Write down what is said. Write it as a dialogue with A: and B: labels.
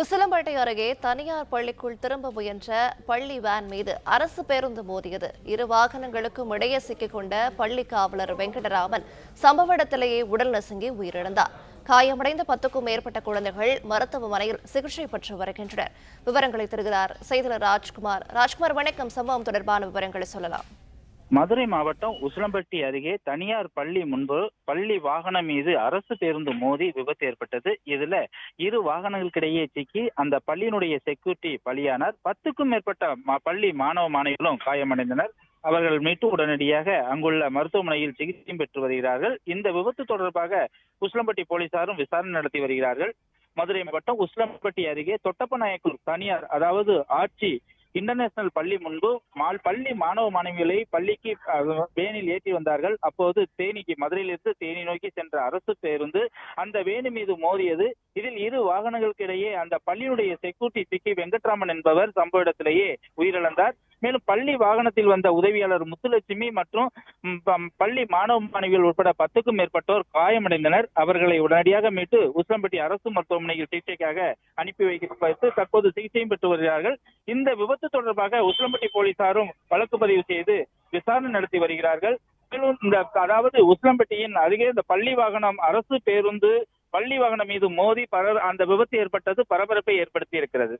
A: உசிலம்பட்டை அருகே தனியார் பள்ளிக்குள் திரும்ப முயன்ற பள்ளி வேன் மீது அரசு பேருந்து மோதியது. இரு வாகனங்களுக்கும் இடையே சிக்கிக் கொண்ட பள்ளி காவலர் வெங்கடராமன் சம்பவ இடத்திலேயே உடல் நசுங்கி உயிரிழந்தார். காயமடைந்த 10க்கும் மேற்பட்ட குழந்தைகள் மருத்துவமனையில் சிகிச்சை பெற்று வருகின்றனர். விவரங்களை தருகிறார் செய்தியாளர் ராஜ்குமார். வணக்கம். சம்பவம் தொடர்பான விவரங்களை சொல்லலாம்.
B: மதுரை மாவட்டம் உசிலம்பட்டி அருகே தனியார் பள்ளி முன்பு பள்ளி வாகனம் மீது அரசு பேருந்து மோதி விபத்து ஏற்பட்டது. இதுல இரு வாகனங்களுக்கிடையே சிக்கி அந்த பள்ளியினுடைய செக்யூரிட்டி பலியானார். 10க்கும் மேற்பட்ட பள்ளி மாணவ மாணவிகளும் காயமடைந்தனர். அவர்கள் மீட்டு உடனடியாக அங்குள்ள மருத்துவமனையில் சிகிச்சை பெற்று வருகிறார்கள். இந்த விபத்து தொடர்பாக உசிலம்பட்டி போலீசாரும் விசாரணை நடத்தி வருகிறார்கள். மதுரை மாவட்டம் உசிலம்பட்டி அருகே தொட்டப்பநாயக்கூர் தனியார் அதாவது ஆட்சி இன்டர்நேஷனல் பள்ளி முன்பு பள்ளி மாணவ மாணவிகளை பள்ளிக்கு வேனில் ஏற்றி வந்தார்கள். அப்போது மதுரையிலிருந்து தேனி நோக்கி சென்ற அரசு பேருந்து அந்த வேனு மீது மோதியது. இதில் இரு வாகனங்களுக்கு இடையே அந்த பள்ளியினுடைய செக்யூரிட்டி சிக்கி வெங்கட்ராமன் என்பவர் சம்பவ இடத்திலேயே உயிரிழந்தார். மேலும் பள்ளி வாகனத்தில் வந்த உதவியாளர் முத்துலட்சுமி மற்றும் பள்ளி மாணவ மாணவிகள் உட்பட 10க்கும் மேற்பட்டோர் காயமடைந்தனர். அவர்களை உடனடியாக மீட்டு உசிலம்பட்டி அரசு மருத்துவமனையில் சிகிச்சைக்காக அனுப்பி வைத்து தற்போது சிகிச்சையும் பெற்று வருகிறார்கள். இந்த விபத்து தொடர்பாக உசிலம்பட்டி போலீசாரும் வழக்கு பதிவு செய்து விசாரணை நடத்தி வருகிறார்கள். மேலும் அதாவது உசிலம்பட்டியின் அருகே இந்த பள்ளி வாகனம் அரசு பேருந்து பள்ளி வாகனம் மீது மோதி அந்த விபத்து ஏற்பட்டது பரபரப்பை ஏற்படுத்தி இருக்கிறது.